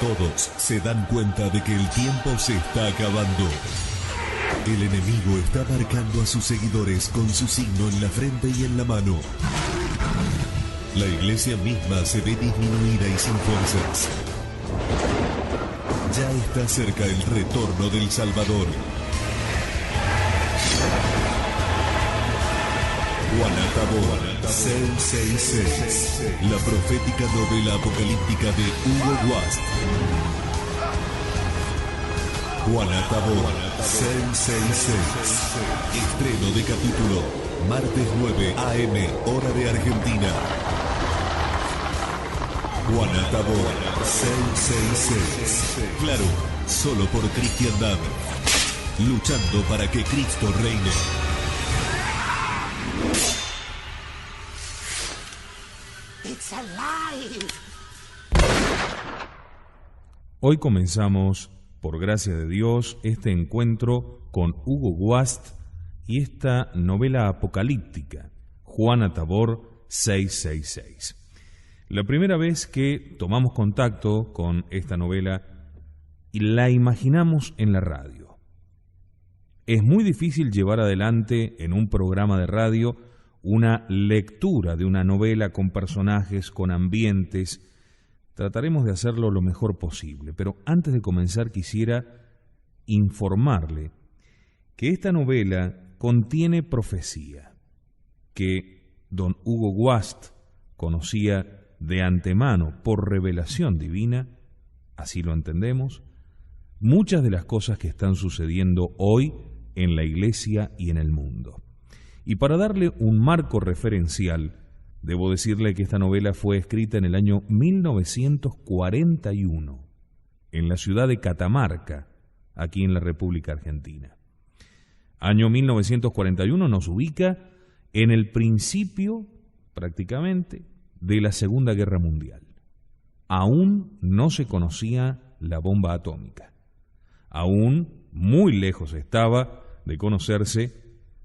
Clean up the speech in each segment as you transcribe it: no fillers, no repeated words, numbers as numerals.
Todos se dan cuenta de que el tiempo se está acabando. El enemigo está marcando a sus seguidores con su signo en la frente y en la mano. La iglesia misma se ve disminuida y sin fuerzas. Ya está cerca el retorno del Salvador. Juana Tabor 666, la profética novela apocalíptica de Hugo Wast. Juana Tabor 666, estreno de capítulo, martes 9 AM, hora de Argentina. Juana Tabor 666, claro, solo por cristiandad, luchando para que Cristo reine. Hoy comenzamos, por gracia de Dios, este encuentro con Hugo Wast y esta novela apocalíptica, Juana Tabor 666. La primera vez que tomamos contacto con esta novela y la imaginamos en la radio. Es muy difícil llevar adelante en un programa de radio una lectura de una novela con personajes, con ambientes. Trataremos de hacerlo lo mejor posible, pero antes de comenzar quisiera informarle que esta novela contiene profecía, que don Hugo Wast conocía de antemano por revelación divina, así lo entendemos, muchas de las cosas que están sucediendo hoy en la iglesia y en el mundo. Y para darle un marco referencial, debo decirle que esta novela fue escrita en el año 1941, en la ciudad de Catamarca, aquí en la República Argentina. Año 1941 nos ubica en el principio, prácticamente, de la Segunda Guerra Mundial. Aún no se conocía la bomba atómica. Aún muy lejos estaba de conocerse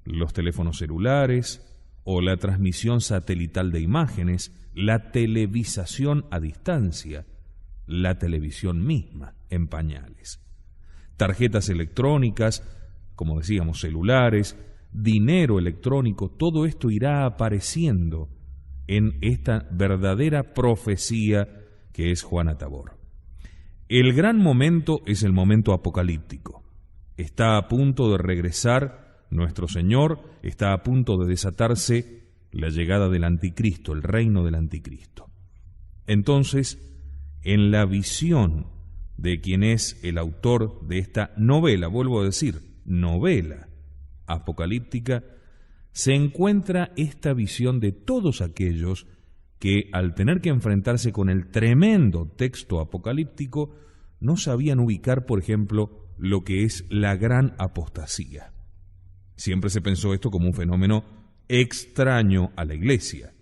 los teléfonos celulares o la transmisión satelital de imágenes, la televisación a distancia, la televisión misma en pañales. Tarjetas electrónicas, como decíamos, celulares, dinero electrónico, todo esto irá apareciendo en esta verdadera profecía que es Juana Tabor. El gran momento es el momento apocalíptico. Está a punto de regresar nuestro Señor, está a punto de desatarse la llegada del anticristo, el reino del anticristo. Entonces, en la visión de quien es el autor de esta novela, vuelvo a decir, novela apocalíptica, se encuentra esta visión de todos aquellos que, al tener que enfrentarse con el tremendo texto apocalíptico, no sabían ubicar, por ejemplo, lo que es la gran apostasía. Siempre se pensó esto como un fenómeno extraño a la iglesia.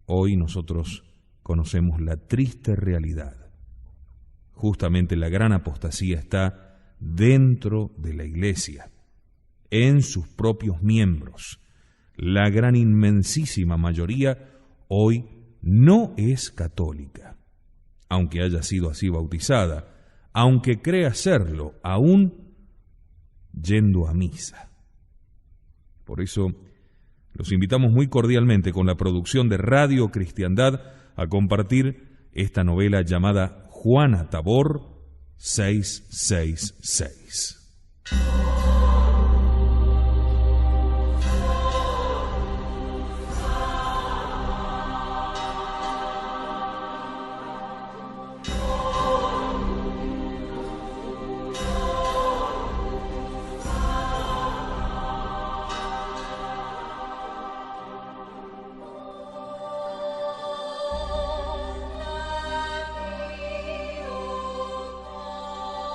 Hoy nosotros conocemos la triste realidad. Justamente la gran apostasía está dentro de la iglesia, en sus propios miembros. La gran inmensísima mayoría hoy no es católica, aunque haya sido así bautizada, aunque crea serlo, aún yendo a misa. Por eso los invitamos muy cordialmente con la producción de Radio Cristiandad a compartir esta novela llamada Juana Tabor 666.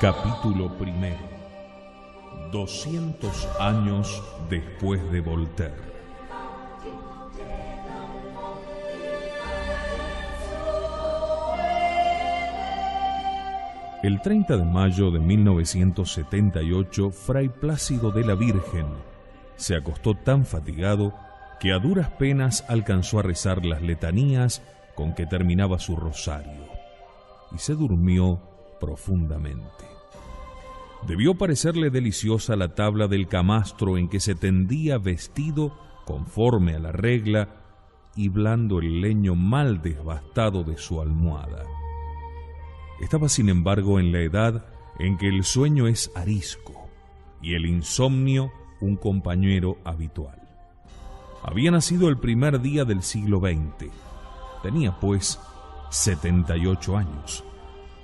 Capítulo primero. 200 años después de Voltaire. El 30 de mayo de 1978, Fray Plácido de la Virgen se acostó tan fatigado que a duras penas alcanzó a rezar las letanías con que terminaba su rosario. y se durmió profundamente. Debió parecerle deliciosa la tabla del camastro en que se tendía vestido conforme a la regla y blando el leño mal desbastado de su almohada. Estaba, sin embargo, en la edad en que el sueño es arisco y el insomnio un compañero habitual. Había nacido el primer día del siglo XX. Tenía, pues, 78 años.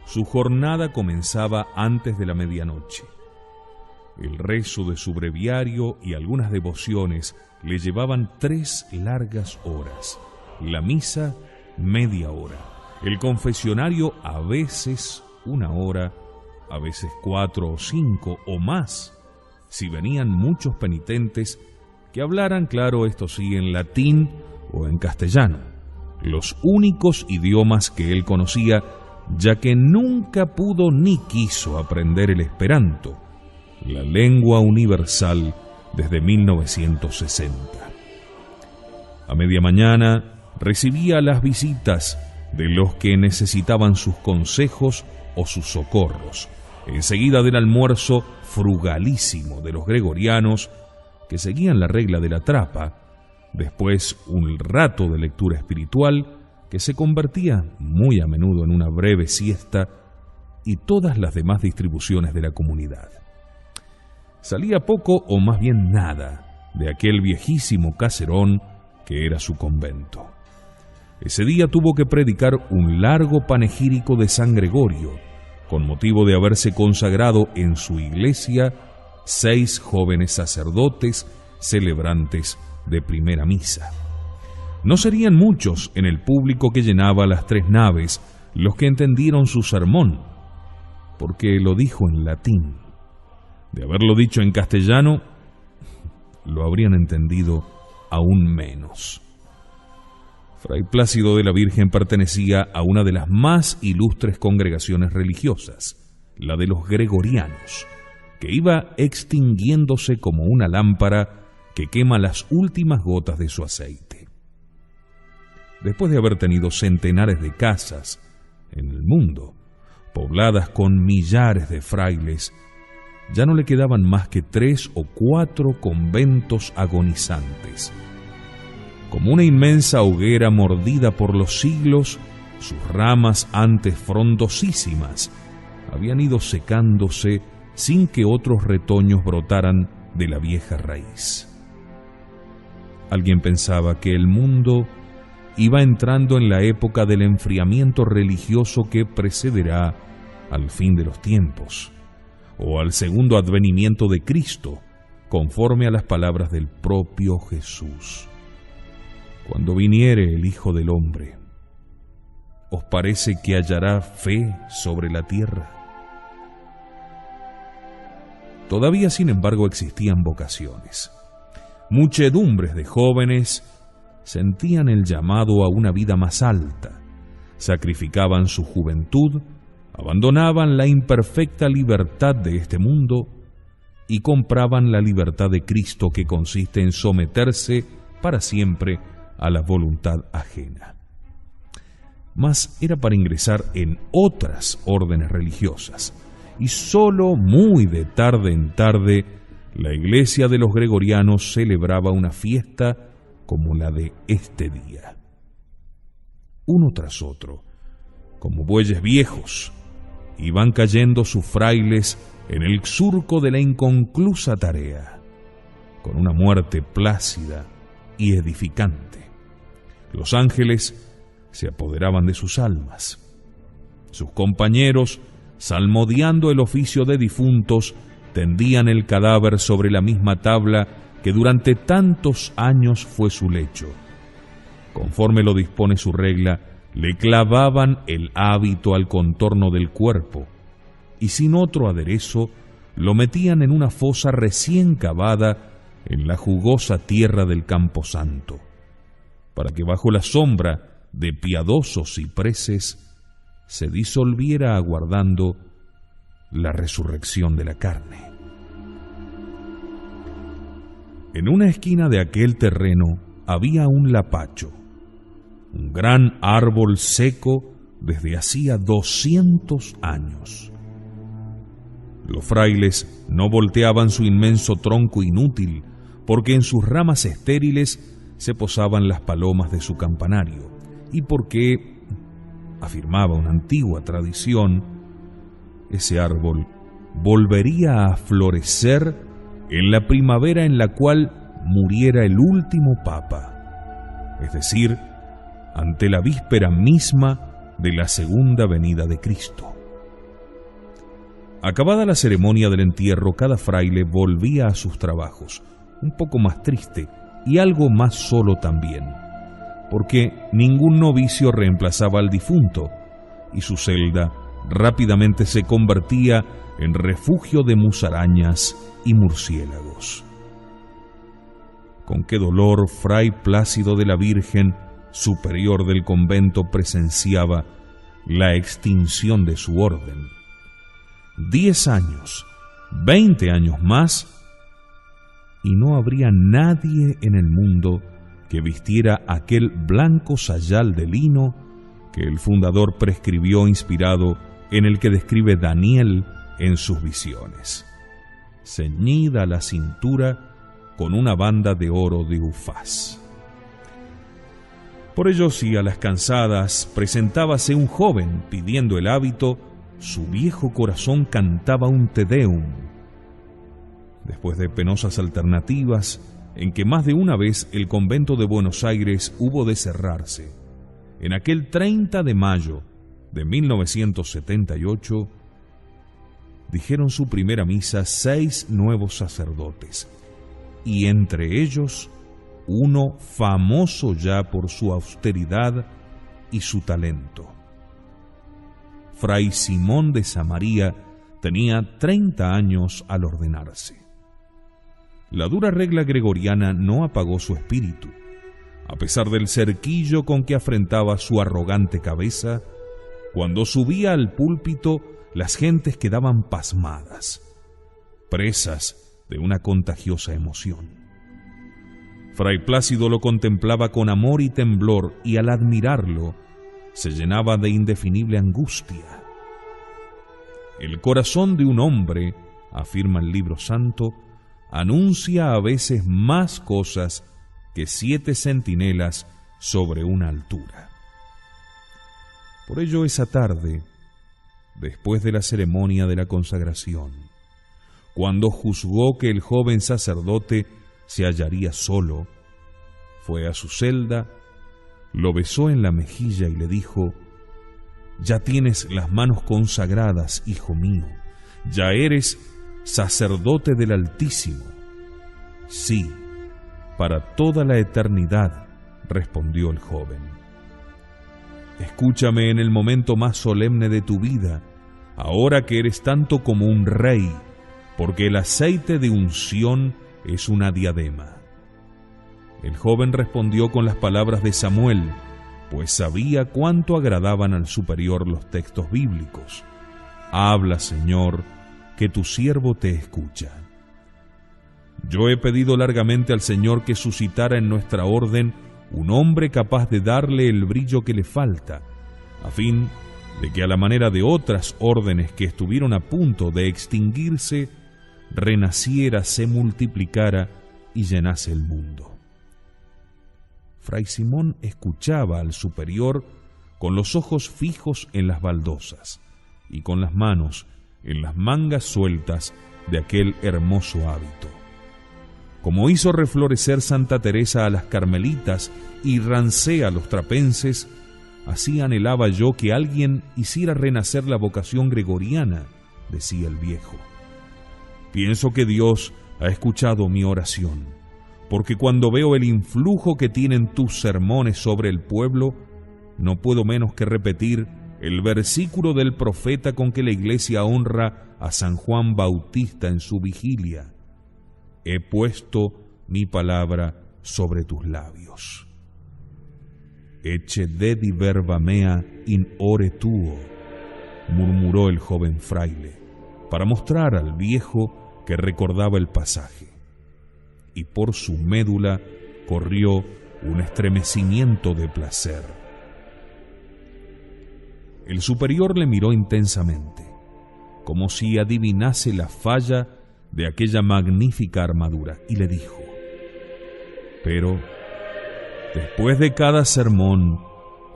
Su jornada comenzaba antes de la medianoche. El rezo de su breviario y algunas devociones le llevaban 3 largas horas. La misa, media hora. El confesionario, a veces 1 hora, a veces 4 o 5 o más, si venían muchos penitentes que hablaran, claro, esto sí, en latín o en castellano, los únicos idiomas que él conocía, ya que nunca pudo ni quiso aprender el esperanto, la lengua universal, desde 1960. A media mañana recibía las visitas de los que necesitaban sus consejos o sus socorros. Enseguida del almuerzo frugalísimo de los gregorianos, que seguían la regla de la trapa, después un rato de lectura espiritual, que se convertía muy a menudo en una breve siesta, y todas las demás distribuciones de la comunidad. Salía poco o más bien nada de aquel viejísimo caserón que era su convento. Ese día tuvo que predicar un largo panegírico de San Gregorio, con motivo de haberse consagrado en su iglesia 6 jóvenes sacerdotes celebrantes de primera misa. No serían muchos en el público que llenaba las 3 naves los que entendieron su sermón, porque lo dijo en latín. De haberlo dicho en castellano, lo habrían entendido aún menos. Fray Plácido de la Virgen pertenecía a una de las más ilustres congregaciones religiosas, la de los gregorianos, que iba extinguiéndose como una lámpara que quema las últimas gotas de su aceite. Después de haber tenido centenares de casas en el mundo, pobladas con millares de frailes, ya no le quedaban más que 3 o 4 conventos agonizantes. Como una inmensa hoguera mordida por los siglos, sus ramas antes frondosísimas habían ido secándose sin que otros retoños brotaran de la vieja raíz. Alguien pensaba que el mundo iba entrando en la época del enfriamiento religioso que precederá al fin de los tiempos, o al segundo advenimiento de Cristo, conforme a las palabras del propio Jesús. Cuando viniere el Hijo del Hombre, ¿os parece que hallará fe sobre la tierra? Todavía, sin embargo, existían vocaciones. Muchedumbres de jóvenes sentían el llamado a una vida más alta, sacrificaban su juventud, abandonaban la imperfecta libertad de este mundo y compraban la libertad de Cristo, que consiste en someterse para siempre a la voluntad ajena. Mas era para ingresar en otras órdenes religiosas, y sólo muy de tarde en tarde la iglesia de los gregorianos celebraba una fiesta como la de este día. Uno tras otro, como bueyes viejos, iban cayendo sus frailes en el surco de la inconclusa tarea, con una muerte plácida y edificante. Los ángeles se apoderaban de sus almas. Sus compañeros, salmodiando el oficio de difuntos, tendían el cadáver sobre la misma tabla que durante tantos años fue su lecho. Conforme lo dispone su regla, le clavaban el hábito al contorno del cuerpo, y sin otro aderezo, lo metían en una fosa recién cavada en la jugosa tierra del Camposanto, para que bajo la sombra de piadosos cipreses se disolviera aguardando la resurrección de la carne. En una esquina de aquel terreno había un lapacho, un gran árbol seco desde hacía 200 años. Los frailes no volteaban su inmenso tronco inútil, porque en sus ramas estériles se posaban las palomas de su campanario, y porque, afirmaba una antigua tradición, ese árbol volvería a florecer en la primavera en la cual muriera el último papa, es decir, ante la víspera misma de la segunda venida de Cristo. Acabada la ceremonia del entierro, cada fraile volvía a sus trabajos, un poco más triste y algo más solo también, porque ningún novicio reemplazaba al difunto, y su celda rápidamente se convertía en refugio de musarañas y murciélagos. Con qué dolor Fray Plácido de la Virgen, superior del convento, presenciaba la extinción de su orden. 10 años, 20 años más, y no habría nadie en el mundo que vistiera aquel blanco sayal de lino que el fundador prescribió, inspirado en el que describe Daniel en sus visiones, ceñida a la cintura con una banda de oro de Ufaz. Por ello, si a las cansadas presentábase un joven pidiendo el hábito, su viejo corazón cantaba un Te Deum. Después de penosas alternativas, en que más de una vez el convento de Buenos Aires hubo de cerrarse, en aquel 30 de mayo de 1978, dijeron su primera misa 6 nuevos sacerdotes, y entre ellos uno famoso ya por su austeridad y su talento. Fray Simón de Samaría tenía 30 años al ordenarse. La dura regla gregoriana no apagó su espíritu. A pesar del cerquillo con que afrentaba su arrogante cabeza, cuando subía al púlpito, las gentes quedaban pasmadas, presas de una contagiosa emoción. Fray Plácido lo contemplaba con amor y temblor, y al admirarlo, se llenaba de indefinible angustia. El corazón de un hombre, afirma el libro santo, anuncia a veces más cosas que 7 centinelas sobre una altura. Por ello, esa tarde, después de la ceremonia de la consagración, cuando juzgó que el joven sacerdote se hallaría solo, fue a su celda, lo besó en la mejilla y le dijo: «Ya tienes las manos consagradas, hijo mío, ya eres sacerdote del Altísimo». «Sí, para toda la eternidad», respondió el joven. «Escúchame en el momento más solemne de tu vida, ahora que eres tanto como un rey, porque el aceite de unción es una diadema». El joven respondió con las palabras de Samuel, pues sabía cuánto agradaban al superior los textos bíblicos: «Habla, Señor, que tu siervo te escucha». Yo he pedido largamente al Señor que suscitara en nuestra orden un hombre capaz de darle el brillo que le falta, a fin de que, a la manera de otras órdenes que estuvieron a punto de extinguirse, renaciera, se multiplicara y llenase el mundo. Fray Simón escuchaba al superior con los ojos fijos en las baldosas y con las manos en las mangas sueltas de aquel hermoso hábito. Como hizo reflorecer Santa Teresa a las carmelitas y Rancé a los trapenses, así anhelaba yo que alguien hiciera renacer la vocación gregoriana, decía el viejo. Pienso que Dios ha escuchado mi oración, porque cuando veo el influjo que tienen tus sermones sobre el pueblo, no puedo menos que repetir el versículo del profeta con que la Iglesia honra a San Juan Bautista en su vigilia: «He puesto mi palabra sobre tus labios». «Ecce dedi verba mea in ore tuo», murmuró el joven fraile, para mostrar al viejo que recordaba el pasaje, y por su médula corrió un estremecimiento de placer. El superior le miró intensamente, como si adivinase la falla de aquella magnífica armadura, y le dijo: pero, después de cada sermón,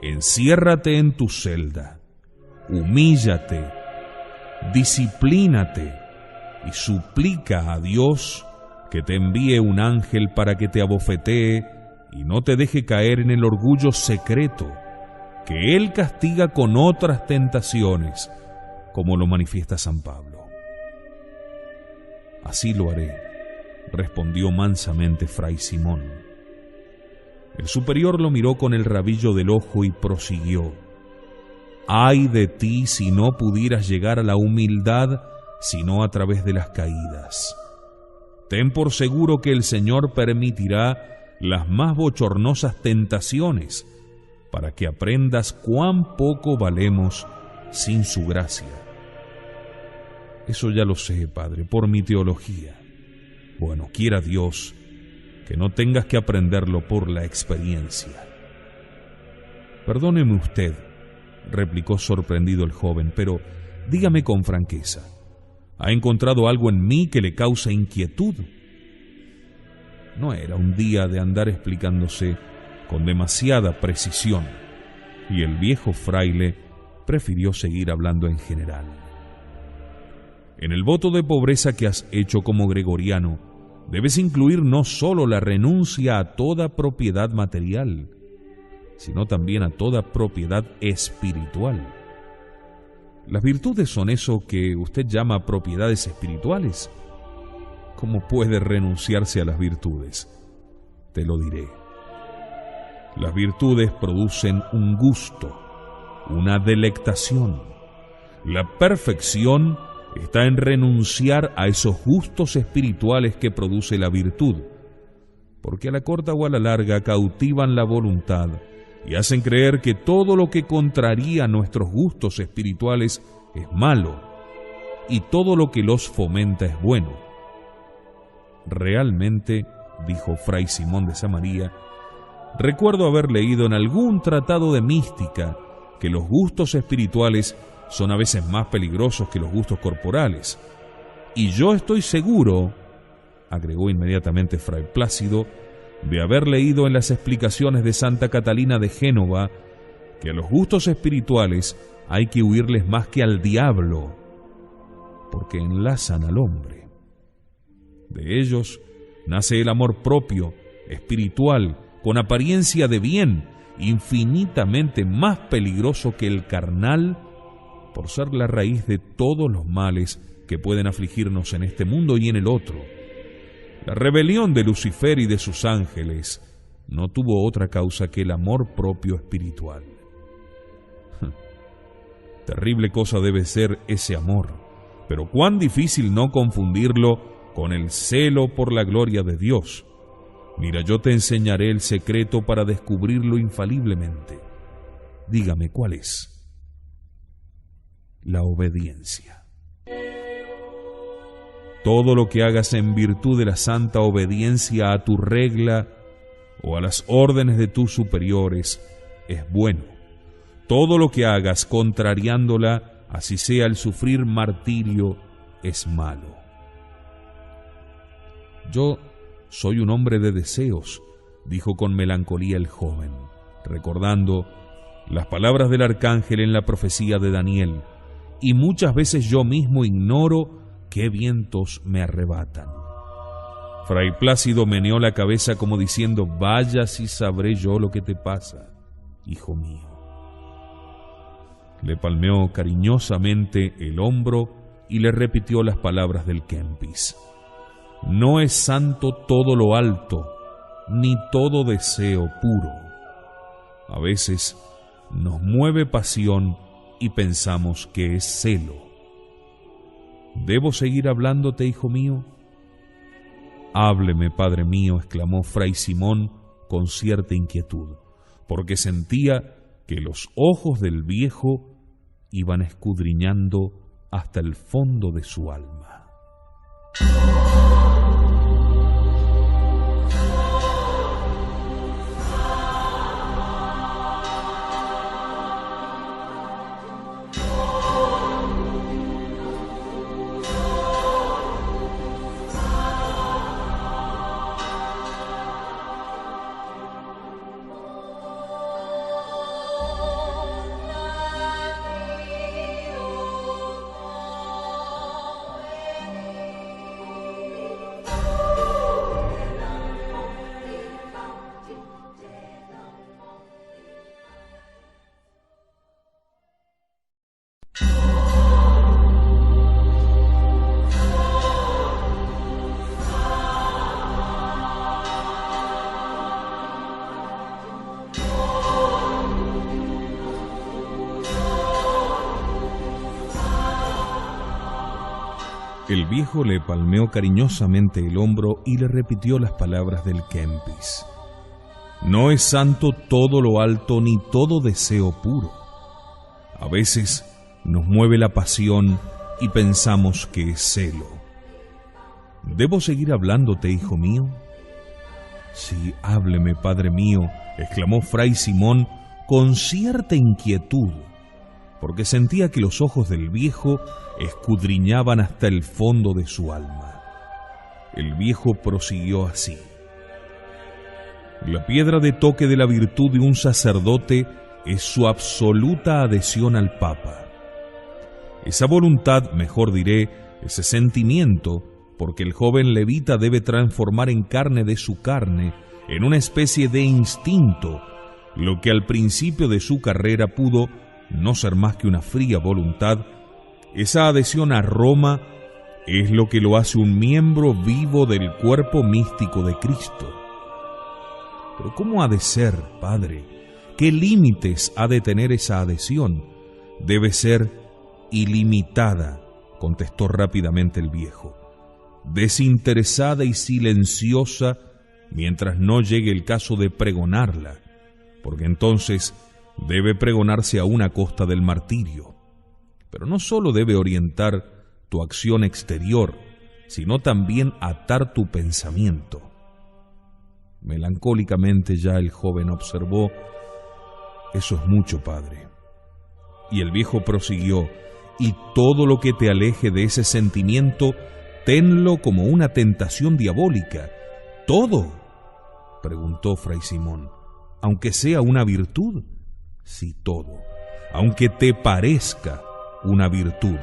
enciérrate en tu celda, humíllate, disciplínate y suplica a Dios que te envíe un ángel para que te abofetee y no te deje caer en el orgullo secreto que Él castiga con otras tentaciones, como lo manifiesta San Pablo. Así lo haré, respondió mansamente Fray Simón. El superior lo miró con el rabillo del ojo y prosiguió: ay de ti si no pudieras llegar a la humildad sino a través de las caídas. Ten por seguro que el Señor permitirá las más bochornosas tentaciones para que aprendas cuán poco valemos sin su gracia. Eso ya lo sé, Padre, por mi teología. Bueno, quiera Dios que no tengas que aprenderlo por la experiencia. Perdóneme usted, replicó sorprendido el joven, pero dígame con franqueza, ¿ha encontrado algo en mí que le causa inquietud? No era un día de andar explicándose con demasiada precisión, y el viejo fraile prefirió seguir hablando en general. En el voto de pobreza que has hecho como gregoriano, debes incluir no solo la renuncia a toda propiedad material, sino también a toda propiedad espiritual. ¿Las virtudes son eso que usted llama propiedades espirituales? ¿Cómo puede renunciarse a las virtudes? Te lo diré. Las virtudes producen un gusto, una delectación. La perfección está en renunciar a esos gustos espirituales que produce la virtud, porque a la corta o a la larga cautivan la voluntad y hacen creer que todo lo que contraría nuestros gustos espirituales es malo y todo lo que los fomenta es bueno. Realmente, dijo Fray Simón de Samaría, recuerdo haber leído en algún tratado de mística que los gustos espirituales son a veces más peligrosos que los gustos corporales. Y yo estoy seguro, agregó inmediatamente Fray Plácido, de haber leído en las explicaciones de Santa Catalina de Génova que a los gustos espirituales hay que huirles más que al diablo, porque enlazan al hombre. De ellos nace el amor propio, espiritual, con apariencia de bien, infinitamente más peligroso que el carnal, por ser la raíz de todos los males que pueden afligirnos en este mundo y en el otro. La rebelión de Lucifer y de sus ángeles no tuvo otra causa que el amor propio espiritual. Terrible cosa debe ser ese amor, pero cuán difícil no confundirlo con el celo por la gloria de Dios. Mira, yo te enseñaré el secreto para descubrirlo infaliblemente. Dígame, ¿cuál es? La obediencia. Todo lo que hagas en virtud de la santa obediencia a tu regla o a las órdenes de tus superiores es bueno. Todo lo que hagas contrariándola, así sea el sufrir martirio, es malo. Yo soy un hombre de deseos, dijo con melancolía el joven, recordando las palabras del arcángel en la profecía de Daniel, y muchas veces yo mismo ignoro qué vientos me arrebatan. Fray Plácido meneó la cabeza como diciendo: vaya si sabré yo lo que te pasa, hijo mío. Le palmeó cariñosamente el hombro y le repitió las palabras del Kempis: no es santo todo lo alto, ni todo deseo puro. A veces nos mueve pasión y pensamos que es celo. ¿Debo seguir hablándote, hijo mío? Hábleme, padre mío, exclamó Fray Simón con cierta inquietud, porque sentía que los ojos del viejo iban escudriñando hasta el fondo de su alma. El viejo le palmeó cariñosamente el hombro y le repitió las palabras del Kempis. No es santo todo lo alto ni todo deseo puro. A veces nos mueve la pasión y pensamos que es celo. ¿Debo seguir hablándote, hijo mío? Sí, hábleme, padre mío, exclamó Fray Simón con cierta inquietud, porque sentía que los ojos del viejo escudriñaban hasta el fondo de su alma. El viejo prosiguió así. La piedra de toque de la virtud de un sacerdote es su absoluta adhesión al Papa. Esa voluntad, mejor diré, ese sentimiento, porque el joven levita debe transformar en carne de su carne, en una especie de instinto, lo que al principio de su carrera pudo no ser más que una fría voluntad. Esa adhesión a Roma es lo que lo hace un miembro vivo del cuerpo místico de Cristo. Pero ¿cómo ha de ser, padre? ¿Qué límites ha de tener esa adhesión? Debe ser ilimitada, contestó rápidamente el viejo, desinteresada y silenciosa mientras no llegue el caso de pregonarla, porque entonces debe pregonarse aún a costa del martirio. Pero no solo debe orientar tu acción exterior, sino también atar tu pensamiento. Melancólicamente ya el joven observó: eso es mucho, padre. Y el viejo prosiguió: y todo lo que te aleje de ese sentimiento, tenlo como una tentación diabólica. ¿Todo?, preguntó Fray Simón. ¿Aunque sea una virtud? Sí, todo. Aunque te parezca una virtud,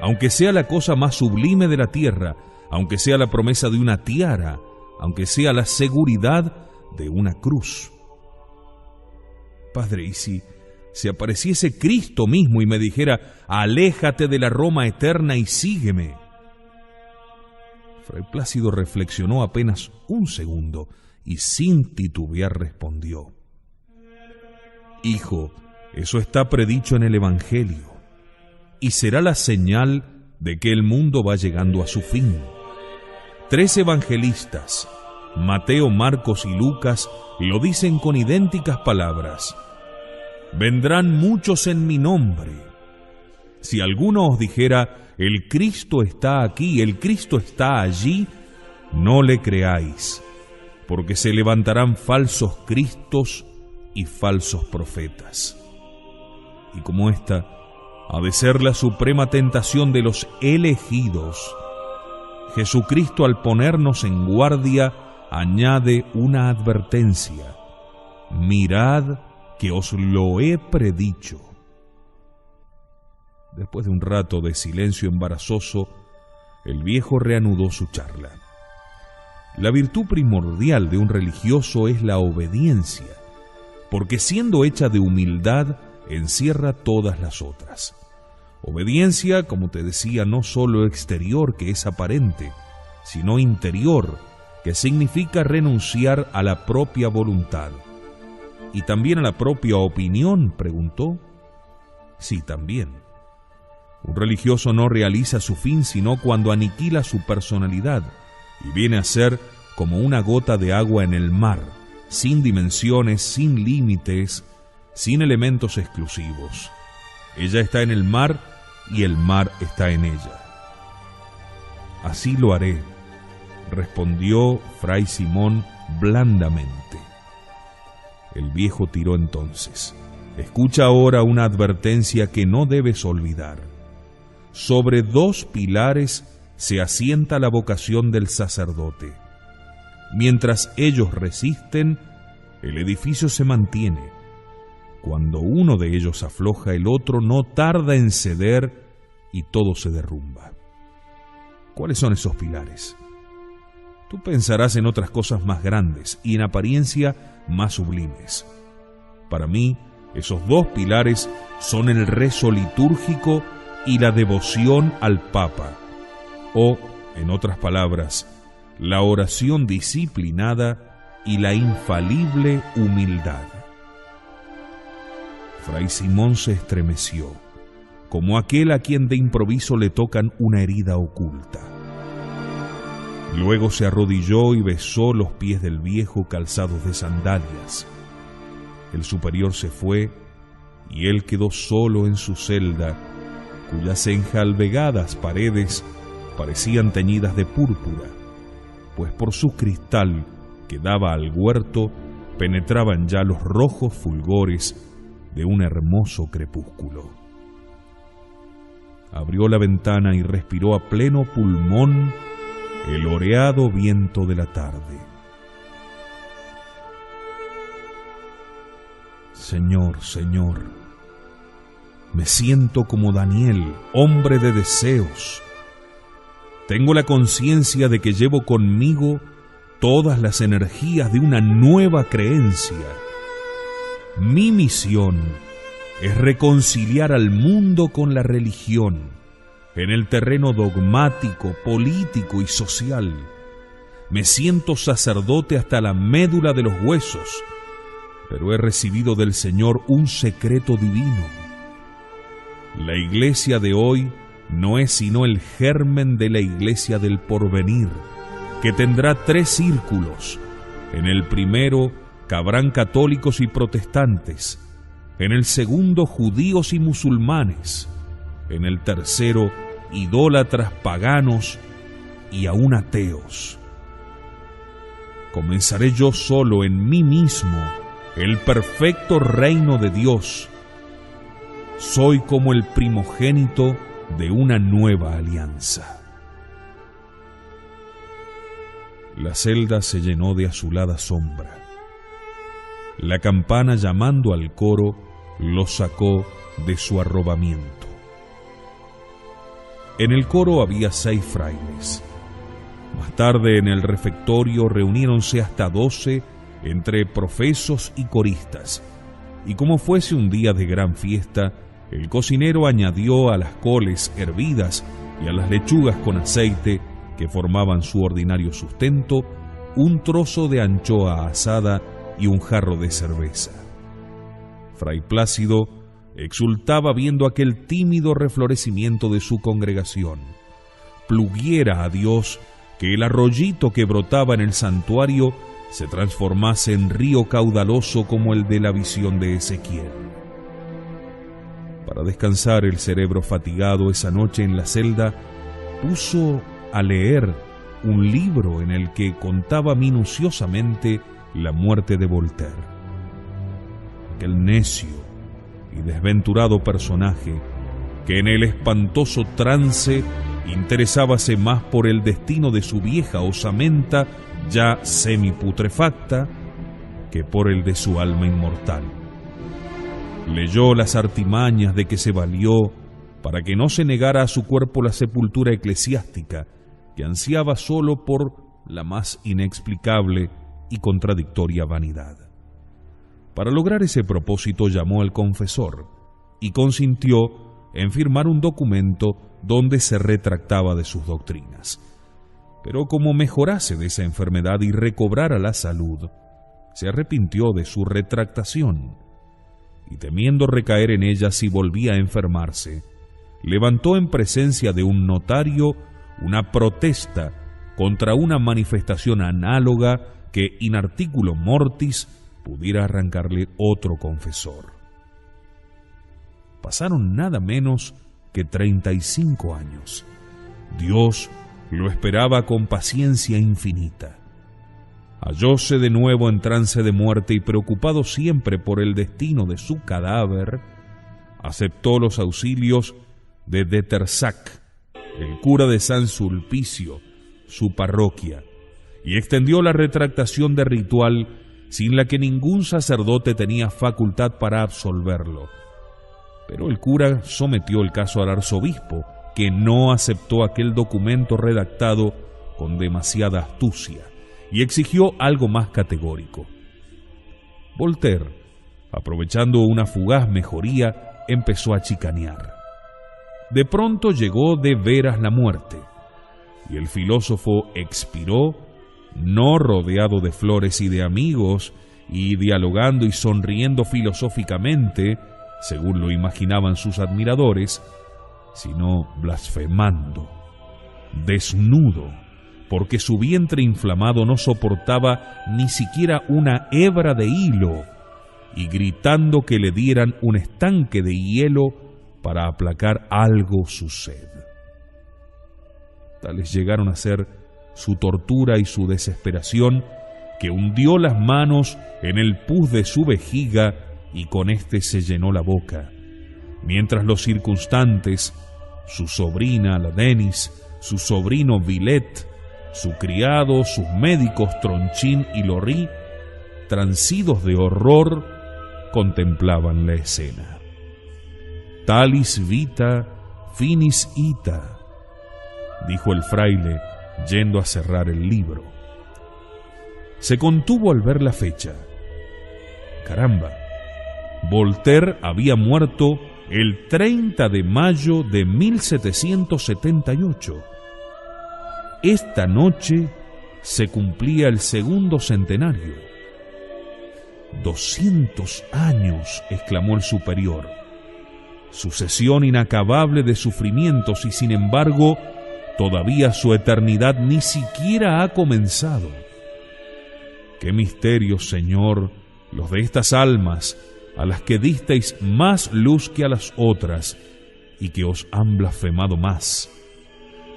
aunque sea la cosa más sublime de la tierra, aunque sea la promesa de una tiara, aunque sea la seguridad de una cruz. Padre, ¿y si se apareciese Cristo mismo y me dijera: aléjate de la Roma eterna y sígueme? Fray Plácido reflexionó apenas un segundo y sin titubear respondió: Hijo, eso está predicho en el Evangelio, y será la señal de que el mundo va llegando a su fin. 3 evangelistas, Mateo, Marcos y Lucas, lo dicen con idénticas palabras: vendrán muchos en mi nombre. Si alguno os dijera: el Cristo está aquí, el Cristo está allí, no le creáis, porque se levantarán falsos cristos y falsos profetas. Y como esta ha de ser la suprema tentación de los elegidos, Jesucristo, al ponernos en guardia, añade una advertencia: mirad que os lo he predicho. Después de un rato de silencio embarazoso, el viejo reanudó su charla. La virtud primordial de un religioso es la obediencia, porque siendo hecha de humildad, encierra todas las otras. Obediencia, como te decía, no solo exterior, que es aparente, sino interior, que significa renunciar a la propia voluntad. ¿Y también a la propia opinión?, preguntó. Sí, también. Un religioso no realiza su fin sino cuando aniquila su personalidad y viene a ser como una gota de agua en el mar, sin dimensiones, sin límites, sin elementos exclusivos. Ella está en el mar y el mar está en ella. Así lo haré, respondió Fray Simón blandamente. El viejo tiró entonces: escucha ahora una advertencia que no debes olvidar. Sobre 2 pilares se asienta la vocación del sacerdote. Mientras ellos resisten, el edificio se mantiene. Cuando uno de ellos afloja, el otro no tarda en ceder y todo se derrumba. ¿Cuáles son esos pilares? Tú pensarás en otras cosas más grandes y en apariencia más sublimes. Para mí, esos 2 pilares son el rezo litúrgico y la devoción al Papa, o, en otras palabras, la oración disciplinada y la infalible humildad. Fray Simón se estremeció, como aquel a quien de improviso le tocan una herida oculta. Luego se arrodilló y besó los pies del viejo calzados de sandalias. El superior se fue y él quedó solo en su celda, cuyas enjalbegadas paredes parecían teñidas de púrpura, pues por su cristal que daba al huerto penetraban ya los rojos fulgores de un hermoso crepúsculo. Abrió la ventana y respiró a pleno pulmón el oreado viento de la tarde. Señor, Señor, me siento como Daniel, hombre de deseos. Tengo la conciencia de que llevo conmigo todas las energías de una nueva creencia. Mi misión es reconciliar al mundo con la religión en el terreno dogmático, político y social. Me siento sacerdote hasta la médula de los huesos, pero he recibido del Señor un secreto divino. La iglesia de hoy no es sino el germen de la iglesia del porvenir, que tendrá 3 círculos. En el primero cabrán católicos y protestantes, en el segundo judíos y musulmanes, en el tercero idólatras paganos y aún ateos. Comenzaré yo solo en mí mismo el perfecto reino de Dios. Soy como el primogénito de una nueva alianza. La celda se llenó de azulada sombra. La campana, llamando al coro, lo sacó de su arrobamiento. En el coro había 6 frailes. Más tarde, en el refectorio, reuniéronse hasta 12 entre profesos y coristas, y como fuese un día de gran fiesta, el cocinero añadió a las coles hervidas y a las lechugas con aceite que formaban su ordinario sustento un trozo de anchoa asada y un jarro de cerveza. Fray Plácido exultaba viendo aquel tímido reflorecimiento de su congregación. Pluguiera a Dios que el arroyito que brotaba en el santuario se transformase en río caudaloso como el de la visión de Ezequiel. Para descansar el cerebro fatigado esa noche en la celda, puso a leer un libro en el que contaba minuciosamente la muerte de Voltaire. Aquel necio y desventurado personaje que en el espantoso trance interesábase más por el destino de su vieja osamenta ya semiputrefacta que por el de su alma inmortal. Leyó las artimañas de que se valió para que no se negara a su cuerpo la sepultura eclesiástica que ansiaba solo por la más inexplicable y contradictoria vanidad. Para lograr ese propósito llamó al confesor y consintió en firmar un documento donde se retractaba de sus doctrinas. Pero como mejorase de esa enfermedad y recobrara la salud, se arrepintió de su retractación y, temiendo recaer en ella si volvía a enfermarse, levantó en presencia de un notario una protesta contra una manifestación análoga que in articulo mortis pudiera arrancarle otro confesor. Pasaron nada menos que 35 años. Dios lo esperaba con paciencia infinita. Hallóse de nuevo en trance de muerte y preocupado siempre por el destino de su cadáver, aceptó los auxilios de de Terzac, el cura de San Sulpicio, su parroquia, y extendió la retractación de ritual sin la que ningún sacerdote tenía facultad para absolverlo. Pero el cura sometió el caso al arzobispo, que no aceptó aquel documento redactado con demasiada astucia y exigió algo más categórico. Voltaire, aprovechando una fugaz mejoría, empezó a chicanear. De pronto llegó de veras la muerte, y el filósofo expiró, no rodeado de flores y de amigos, y dialogando y sonriendo filosóficamente, según lo imaginaban sus admiradores, sino blasfemando, desnudo, porque su vientre inflamado no soportaba ni siquiera una hebra de hilo, y gritando que le dieran un estanque de hielo para aplacar algo su sed. Tales llegaron a ser su tortura y su desesperación, que hundió las manos en el pus de su vejiga y con éste se llenó la boca, mientras los circunstantes, su sobrina la Denis, su sobrino Villet, su criado, sus médicos Tronchin y Lorry, transidos de horror, contemplaban la escena. Talis vita, finis ita, dijo el fraile, yendo a cerrar el libro. Se contuvo al ver la fecha. Caramba, Voltaire había muerto el 30 de mayo de 1778. Esta noche se cumplía el segundo centenario. 200 años, exclamó el superior. Sucesión inacabable de sufrimientos y sin embargo, todavía su eternidad ni siquiera ha comenzado. ¡Qué misterios, Señor, los de estas almas a las que disteis más luz que a las otras y que os han blasfemado más!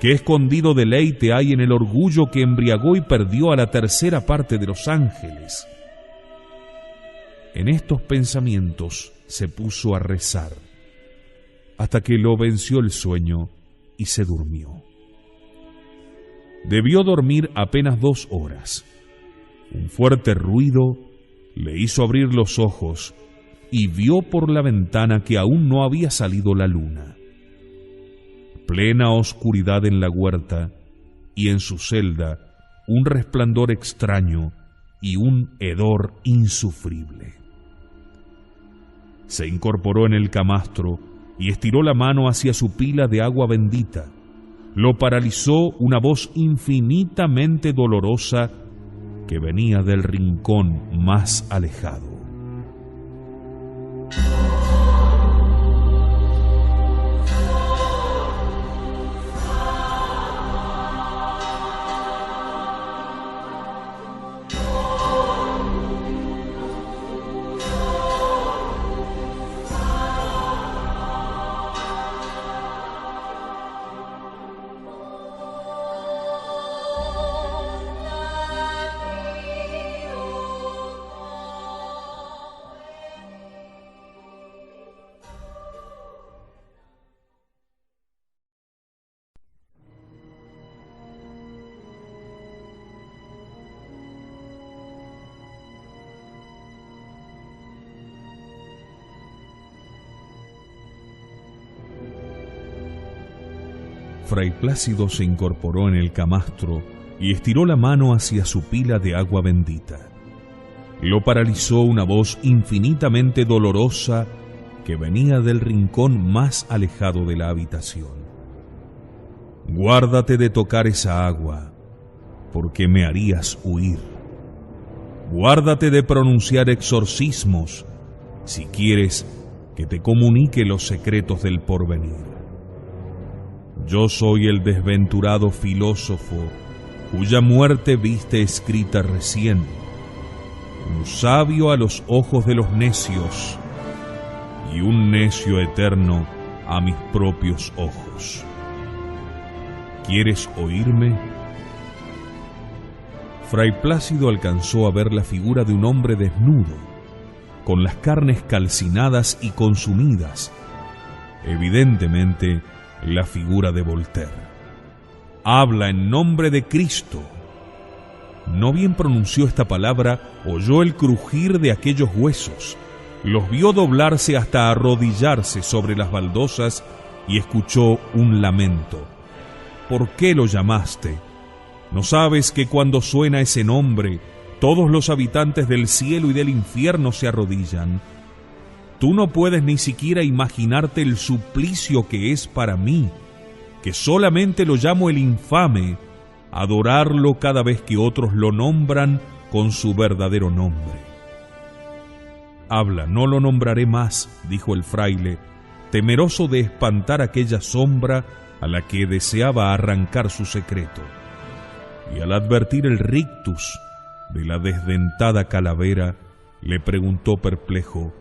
¿Qué escondido deleite hay en el orgullo que embriagó y perdió a la tercera parte de los ángeles? En estos pensamientos se puso a rezar, hasta que lo venció el sueño y se durmió. Debió dormir apenas 2 horas. Un fuerte ruido le hizo abrir los ojos y vio por la ventana que aún no había salido la luna. Plena oscuridad en la huerta y en su celda un resplandor extraño y un hedor insufrible. Se incorporó en el camastro y estiró la mano hacia su pila de agua bendita. Lo paralizó una voz infinitamente dolorosa que venía del rincón más alejado. Fray Plácido se incorporó en el camastro y estiró la mano hacia su pila de agua bendita. Lo paralizó una voz infinitamente dolorosa que venía del rincón más alejado de la habitación. Guárdate de tocar esa agua, porque me harías huir. Guárdate de pronunciar exorcismos, si quieres que te comunique los secretos del porvenir. Yo soy el desventurado filósofo cuya muerte viste escrita recién, un sabio a los ojos de los necios y un necio eterno a mis propios ojos. ¿Quieres oírme? Fray Plácido alcanzó a ver la figura de un hombre desnudo, con las carnes calcinadas y consumidas, evidentemente la figura de Voltaire. Habla en nombre de Cristo. No bien pronunció esta palabra, oyó el crujir de aquellos huesos, los vio doblarse hasta arrodillarse sobre las baldosas y escuchó un lamento. ¿Por qué lo llamaste? ¿No sabes que cuando suena ese nombre, todos los habitantes del cielo y del infierno se arrodillan? Tú no puedes ni siquiera imaginarte el suplicio que es para mí, que solamente lo llamo el infame, adorarlo cada vez que otros lo nombran con su verdadero nombre. Habla, no lo nombraré más, dijo el fraile, temeroso de espantar aquella sombra a la que deseaba arrancar su secreto. Y al advertir el rictus de la desdentada calavera, le preguntó perplejo: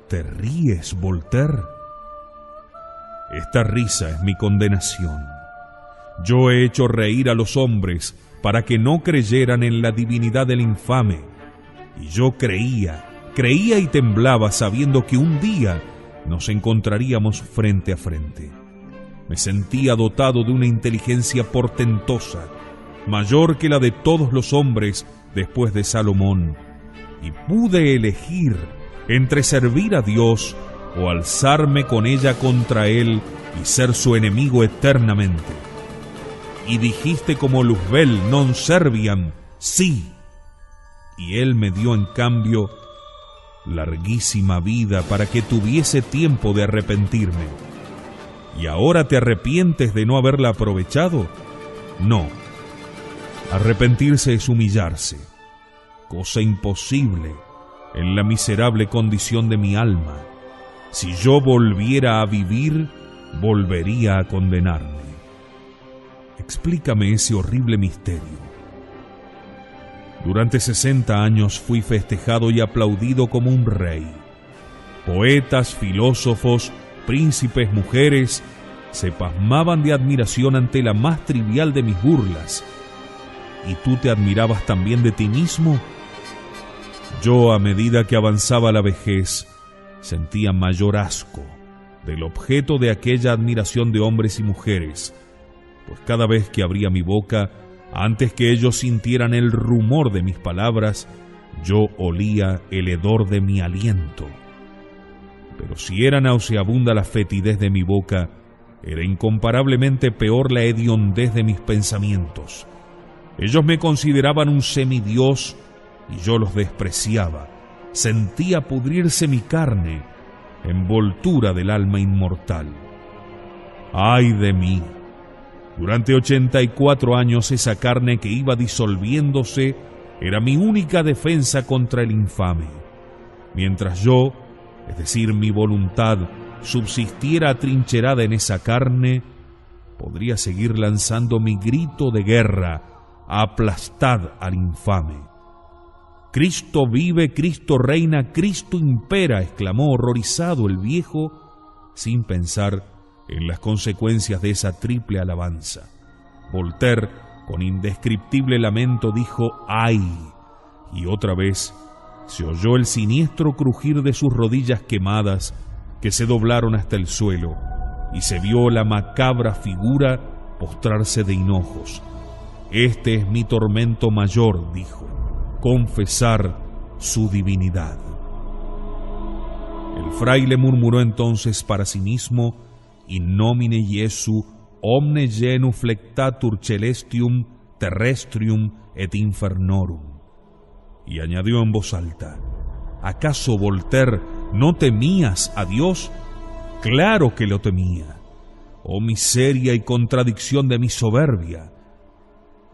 ¿te ríes, Voltaire? Esta risa es mi condenación. Yo he hecho reír a los hombres para que no creyeran en la divinidad del infame, y yo creía y temblaba sabiendo que un día nos encontraríamos frente a frente. Me sentía dotado de una inteligencia portentosa, mayor que la de todos los hombres después de Salomón, y pude elegir entre servir a Dios o alzarme con ella contra Él y ser su enemigo eternamente. Y dijiste como Luzbel, non serviam, sí. Y Él me dio en cambio larguísima vida para que tuviese tiempo de arrepentirme. ¿Y ahora te arrepientes de no haberla aprovechado? No. Arrepentirse es humillarse, cosa imposible en la miserable condición de mi alma. Si yo volviera a vivir, volvería a condenarme. Explícame ese horrible misterio. Durante 60 años fui festejado y aplaudido como un rey. Poetas, filósofos, príncipes, mujeres se pasmaban de admiración ante la más trivial de mis burlas. ¿Y tú te admirabas también de ti mismo? Yo, a medida que avanzaba la vejez, sentía mayor asco del objeto de aquella admiración de hombres y mujeres, pues cada vez que abría mi boca, antes que ellos sintieran el rumor de mis palabras, yo olía el hedor de mi aliento. Pero si era nauseabunda la fetidez de mi boca, era incomparablemente peor la hediondez de mis pensamientos. Ellos me consideraban un semidios y yo los despreciaba. Sentía pudrirse mi carne, envoltura del alma inmortal. ¡Ay de mí! Durante 84 años esa carne que iba disolviéndose era mi única defensa contra el infame. Mientras yo, es decir, mi voluntad, subsistiera atrincherada en esa carne, podría seguir lanzando mi grito de guerra: aplastad al infame. Cristo vive, Cristo reina, Cristo impera, exclamó horrorizado el viejo, sin pensar en las consecuencias de esa triple alabanza. Voltaire, con indescriptible lamento, dijo ¡ay! Y otra vez se oyó el siniestro crujir de sus rodillas quemadas, que se doblaron hasta el suelo, y se vio la macabra figura postrarse de hinojos. Este es mi tormento mayor, dijo, confesar su divinidad. El fraile murmuró entonces para sí mismo: in nomine Iesu omne genuflectatur celestium terrestrium et infernorum. Y añadió en voz alta: ¿acaso, Voltaire, no temías a Dios? Claro que lo temía. Oh miseria y contradicción de mi soberbia.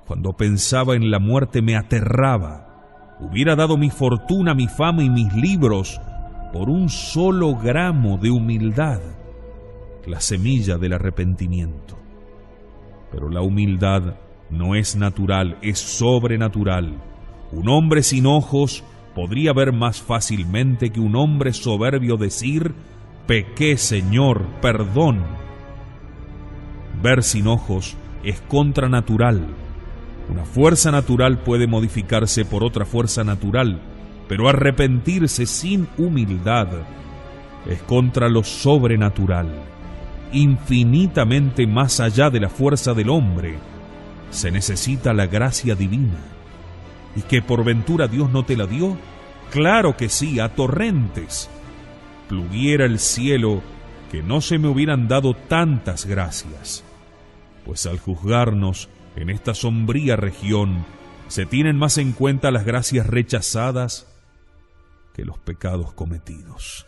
Cuando pensaba en la muerte me aterraba. Hubiera dado mi fortuna, mi fama y mis libros por un solo gramo de humildad, la semilla del arrepentimiento. Pero la humildad no es natural, es sobrenatural. Un hombre sin ojos podría ver más fácilmente que un hombre soberbio decir: pequé, Señor, perdón. Ver sin ojos es contranatural. Una fuerza natural puede modificarse por otra fuerza natural, pero arrepentirse sin humildad es contra lo sobrenatural. Infinitamente más allá de la fuerza del hombre, se necesita la gracia divina. ¿Y que por ventura Dios no te la dio? Claro que sí, a torrentes. Pluguiera el cielo que no se me hubieran dado tantas gracias, pues al juzgarnos en esta sombría región se tienen más en cuenta las gracias rechazadas que los pecados cometidos.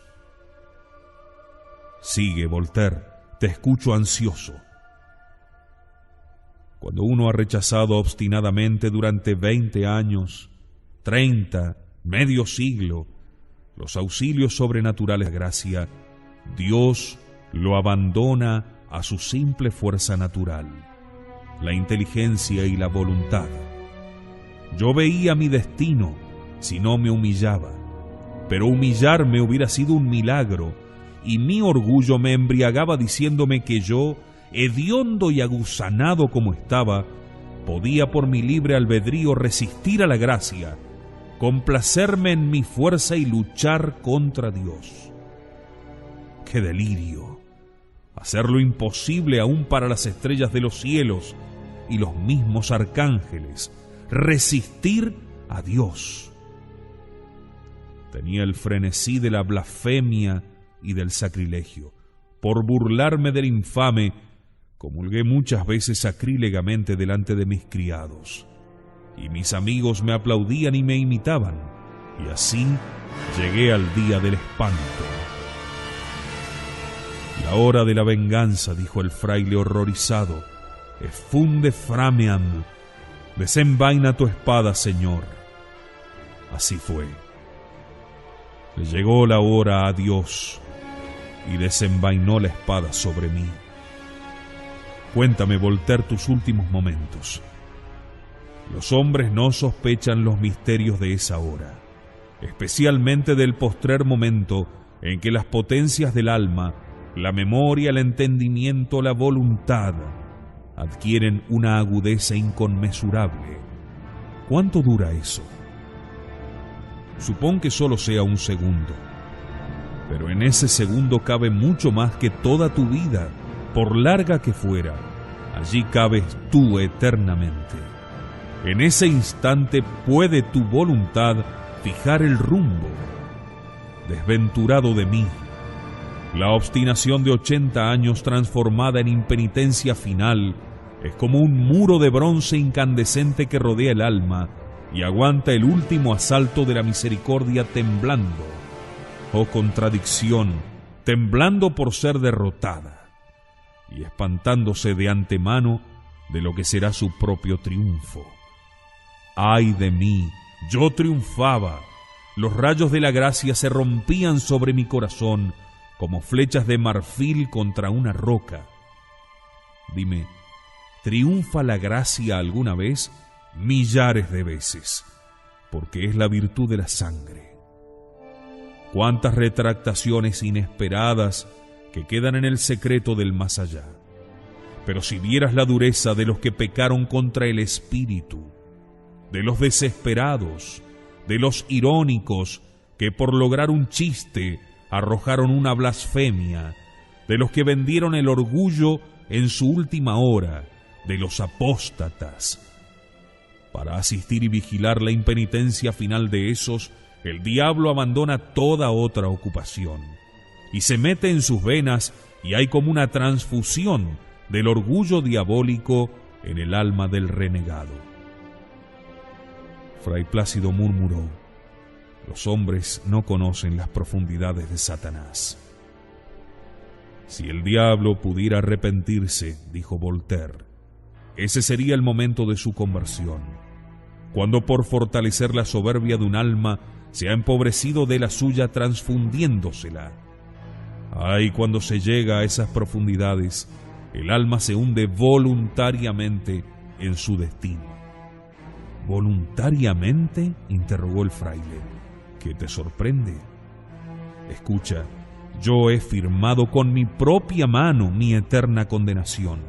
Sigue, Voltaire, te escucho ansioso. Cuando uno ha rechazado obstinadamente durante 20 años, 30, medio siglo, los auxilios sobrenaturales de gracia, Dios lo abandona a su simple fuerza natural, la inteligencia y la voluntad. Yo veía mi destino si no me humillaba, pero humillarme hubiera sido un milagro, y mi orgullo me embriagaba diciéndome que yo, hediondo y aguzanado como estaba, podía por mi libre albedrío resistir a la gracia, complacerme en mi fuerza y luchar contra Dios. ¡Qué delirio! Hacer lo imposible aún para las estrellas de los cielos y los mismos arcángeles, resistir a Dios. Tenía el frenesí de la blasfemia y del sacrilegio. Por burlarme del infame, comulgué muchas veces sacrílegamente delante de mis criados, y mis amigos me aplaudían y me imitaban, y así llegué al día del espanto. La hora de la venganza, dijo el fraile horrorizado. Effunde frameam, desenvaina tu espada, señor. Así fue. Le llegó la hora a Dios y desenvainó la espada sobre mí. Cuéntame, Voltaire, tus últimos momentos. Los hombres no sospechan los misterios de esa hora, especialmente del postrer momento en que las potencias del alma, la memoria, el entendimiento, la voluntad, adquieren una agudeza inconmensurable. ¿Cuánto dura eso? Supón que solo sea un segundo, pero en ese segundo cabe mucho más que toda tu vida, por larga que fuera. Allí cabes tú eternamente. En ese instante puede tu voluntad fijar el rumbo. Desventurado de mí, la obstinación de 80 años transformada en impenitencia final es como un muro de bronce incandescente que rodea el alma y aguanta el último asalto de la misericordia temblando. Oh contradicción, temblando por ser derrotada y espantándose de antemano de lo que será su propio triunfo. ¡Ay de mí! Yo triunfaba. Los rayos de la gracia se rompían sobre mi corazón como flechas de marfil contra una roca. Dime, ¿triunfa la gracia alguna vez? Millares de veces, porque es la virtud de la sangre. Cuántas retractaciones inesperadas que quedan en el secreto del más allá. Pero si vieras la dureza de los que pecaron contra el espíritu, de los desesperados, de los irónicos que por lograr un chiste arrojaron una blasfemia, de los que vendieron el orgullo en su última hora, de los apóstatas. Para asistir y vigilar la impenitencia final de esos, el diablo abandona toda otra ocupación y se mete en sus venas, y hay como una transfusión del orgullo diabólico en el alma del renegado. Fray Plácido murmuró: los hombres no conocen las profundidades de Satanás. Si el diablo pudiera arrepentirse, dijo Voltaire, ese sería el momento de su conversión, cuando por fortalecer la soberbia de un alma se ha empobrecido de la suya transfundiéndosela. Ay, cuando se llega a esas profundidades, el alma se hunde voluntariamente en su destino. ¿Voluntariamente?, interrogó el fraile. ¿Qué te sorprende? Escucha, yo he firmado con mi propia mano mi eterna condenación,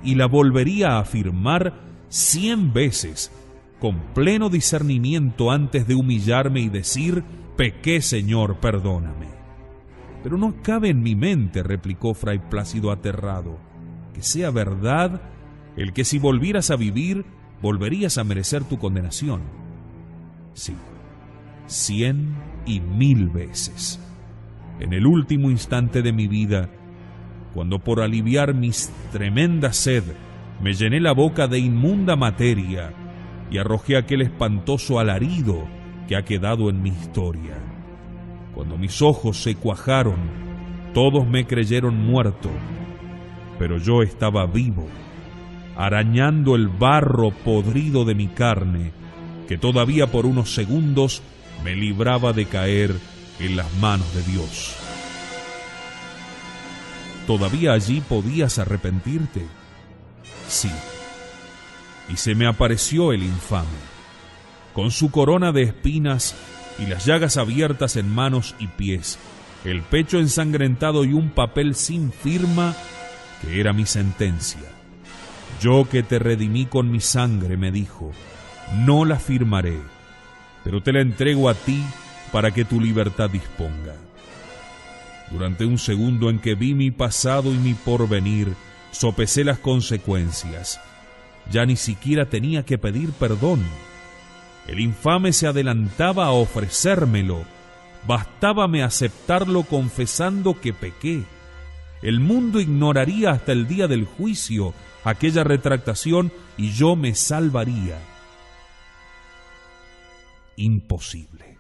y la volvería a firmar 100 veces, con pleno discernimiento, antes de humillarme y decir: pequé, Señor, perdóname. Pero no cabe en mi mente, replicó Fray Plácido aterrado, que sea verdad el que si volvieras a vivir, volverías a merecer tu condenación. Sí, 100 y 1000 veces. En el último instante de mi vida, cuando por aliviar mi tremenda sed me llené la boca de inmunda materia y arrojé aquel espantoso alarido que ha quedado en mi historia. Cuando mis ojos se cuajaron, todos me creyeron muerto, pero yo estaba vivo, arañando el barro podrido de mi carne, que todavía por unos segundos me libraba de caer en las manos de Dios. todavía allí podías arrepentirte. Sí. Y se me apareció el infame, con su corona de espinas y las llagas abiertas en manos y pies, el pecho ensangrentado y un papel sin firma que era mi sentencia. Yo que te redimí con mi sangre, me dijo, no la firmaré, pero te la entrego a ti para que tu libertad disponga. Durante un segundo en que vi mi pasado y mi porvenir, sopesé las consecuencias. Ya ni siquiera tenía que pedir perdón. El infame se adelantaba a ofrecérmelo. Bastábame aceptarlo confesando que pequé. El mundo ignoraría hasta el día del juicio aquella retractación y yo me salvaría. Imposible.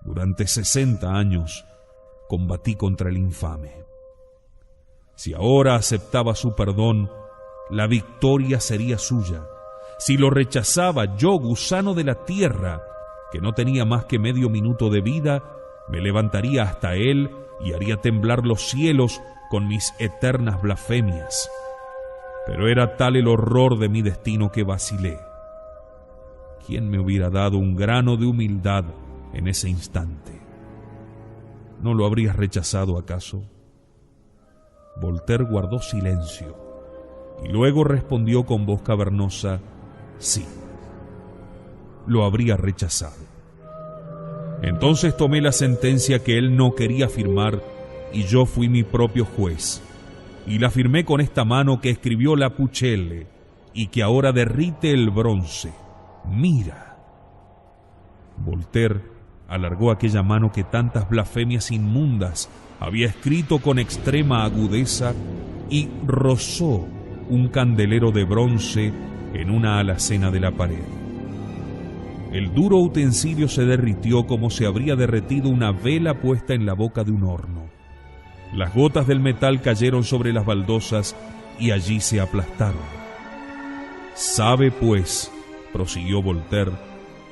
Durante 60 años combatí contra el infame. Si ahora aceptaba su perdón, la victoria sería suya. Si lo rechazaba, yo, gusano de la tierra, que no tenía más que medio minuto de vida, me levantaría hasta él y haría temblar los cielos con mis eternas blasfemias. Pero era tal el horror de mi destino que vacilé. ¿Quién me hubiera dado un grano de humildad en ese instante? ¿No lo habrías rechazado acaso? Voltaire guardó silencio y luego respondió con voz cavernosa, sí, lo habría rechazado. Entonces tomé la sentencia que él no quería firmar y yo fui mi propio juez, y la firmé con esta mano que escribió la Pucelle y que ahora derrite el bronce. Mira. Voltaire alargó aquella mano que tantas blasfemias inmundas había escrito con extrema agudeza y rozó un candelero de bronce en una alacena de la pared. El duro utensilio se derritió como se habría derretido una vela puesta en la boca de un horno. Las gotas del metal cayeron sobre las baldosas y allí se aplastaron. Sabe, pues, prosiguió Voltaire,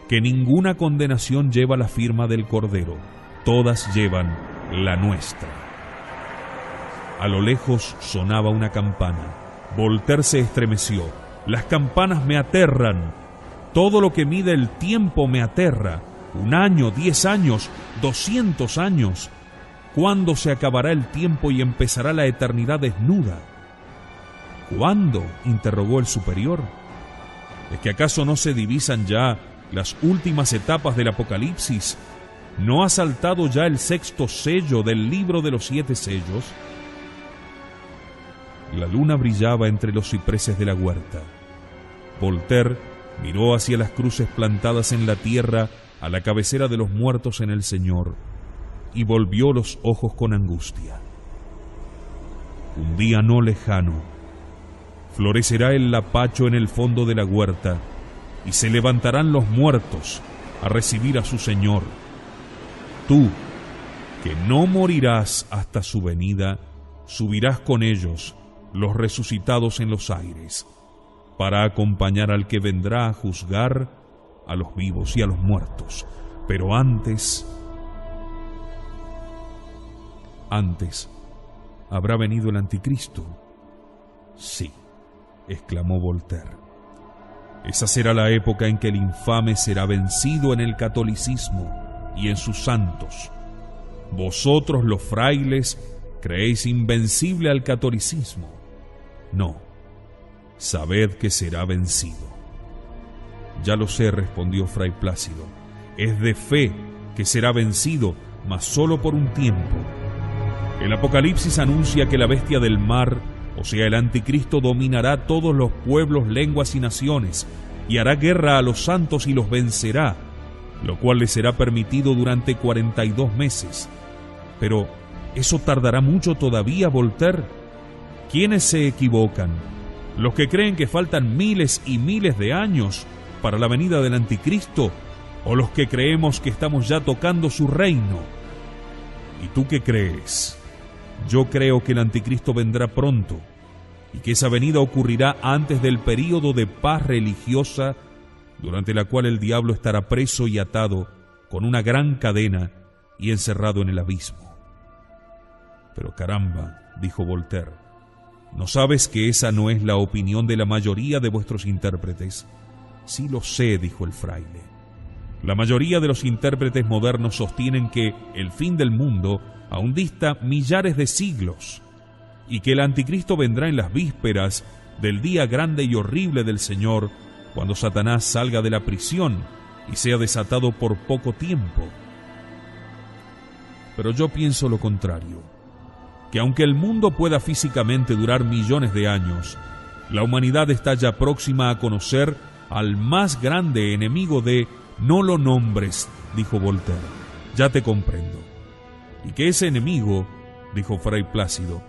que ninguna condenación lleva la firma del Cordero, todas llevan la nuestra. A lo lejos sonaba una campana. Voltaire se estremeció. Las campanas me aterran. Todo lo que mide el tiempo me aterra. 1 año, 10 años, 200 años. ¿Cuándo se acabará el tiempo y empezará la eternidad desnuda? ¿Cuándo?, interrogó el superior. ¿Es que acaso no se divisan ya las últimas etapas del Apocalipsis? ¿No ha saltado ya el 6º sello del libro de los 7 sellos? La luna brillaba entre los cipreses de la huerta. Voltaire miró hacia las cruces plantadas en la tierra a la cabecera de los muertos en el Señor y volvió los ojos con angustia. Un día no lejano, florecerá el lapacho en el fondo de la huerta y se levantarán los muertos a recibir a su Señor. Tú, que no morirás hasta su venida, subirás con ellos, los resucitados en los aires, para acompañar al que vendrá a juzgar a los vivos y a los muertos. Pero antes habrá venido el anticristo. Sí, exclamó Voltaire. Esa será la época en que el infame será vencido en el catolicismo y en sus santos. Vosotros, los frailes, creéis invencible al catolicismo. No, sabed que será vencido. Ya lo sé, respondió Fray Plácido. Es de fe que será vencido, mas solo por un tiempo. El Apocalipsis anuncia que la bestia del mar, o sea, el anticristo, dominará todos los pueblos, lenguas y naciones, y hará guerra a los santos y los vencerá, lo cual le será permitido durante 42 meses. Pero eso tardará mucho todavía, Voltaire. ¿Quiénes se equivocan? ¿Los que creen que faltan miles y miles de años para la venida del anticristo? ¿O los que creemos que estamos ya tocando su reino? ¿Y tú qué crees? Yo creo que el anticristo vendrá pronto y que esa venida ocurrirá antes del período de paz religiosa, durante la cual el diablo estará preso y atado con una gran cadena y encerrado en el abismo. Pero caramba, dijo Voltaire, ¿no sabes que esa no es la opinión de la mayoría de vuestros intérpretes? Sí lo sé, dijo el fraile. La mayoría de los intérpretes modernos sostienen que el fin del mundo aún dista millares de siglos y que el anticristo vendrá en las vísperas del día grande y horrible del Señor, cuando Satanás salga de la prisión y sea desatado por poco tiempo. Pero yo pienso lo contrario, que aunque el mundo pueda físicamente durar millones de años, la humanidad está ya próxima a conocer al más grande enemigo de «No lo nombres», dijo Voltaire, «ya te comprendo». Y que ese enemigo, dijo Fray Plácido,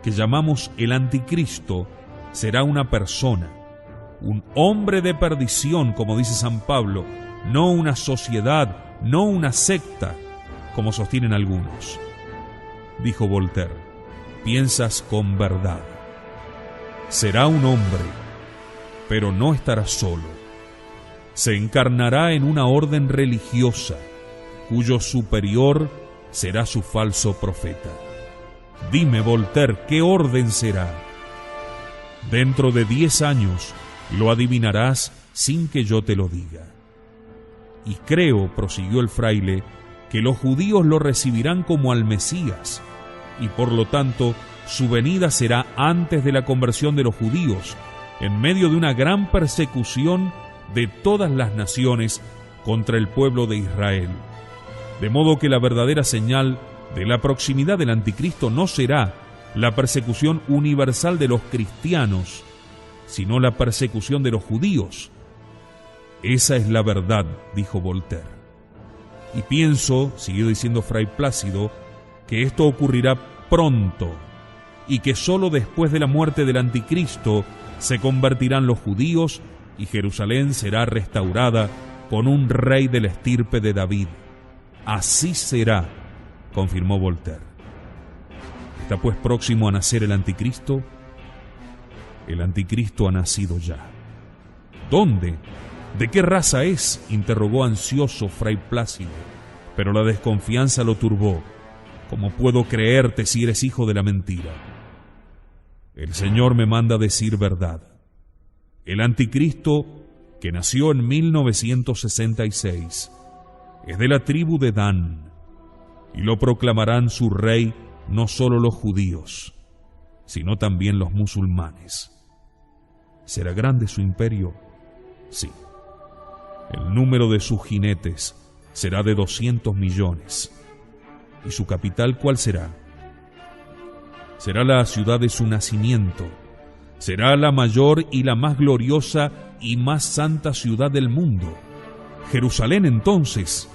que llamamos el anticristo, será una persona, un hombre de perdición, como dice San Pablo, no una sociedad, no una secta, como sostienen algunos. Dijo Voltaire, piensas con verdad. Será un hombre, pero no estará solo. Se encarnará en una orden religiosa, cuyo superior será su falso profeta. Dime, Voltaire, ¿qué orden será? Dentro de 10 años lo adivinarás sin que yo te lo diga. Y creo, prosiguió el fraile, que los judíos lo recibirán como al Mesías, y por lo tanto su venida será antes de la conversión de los judíos, en medio de una gran persecución de todas las naciones contra el pueblo de Israel. De modo que la verdadera señal de la proximidad del anticristo no será la persecución universal de los cristianos, sino la persecución de los judíos. Esa es la verdad, dijo Voltaire. Y pienso, siguió diciendo Fray Plácido, que esto ocurrirá pronto y que sólo después de la muerte del anticristo se convertirán los judíos y Jerusalén será restaurada con un rey de la estirpe de David. Así será, confirmó Voltaire. ¿Está pues próximo a nacer el anticristo? El anticristo ha nacido ya. ¿Dónde? ¿De qué raza es?, interrogó ansioso Fray Plácido, pero la desconfianza lo turbó. ¿Cómo puedo creerte si eres hijo de la mentira? El Señor me manda decir verdad. El anticristo, que nació en 1966, es de la tribu de Dan, y lo proclamarán su rey no solo los judíos, sino también los musulmanes. ¿Será grande su imperio? Sí. El número de sus jinetes será de 200 millones. ¿Y su capital cuál será? Será la ciudad de su nacimiento. Será la mayor y la más gloriosa y más santa ciudad del mundo. ¿Jerusalén entonces?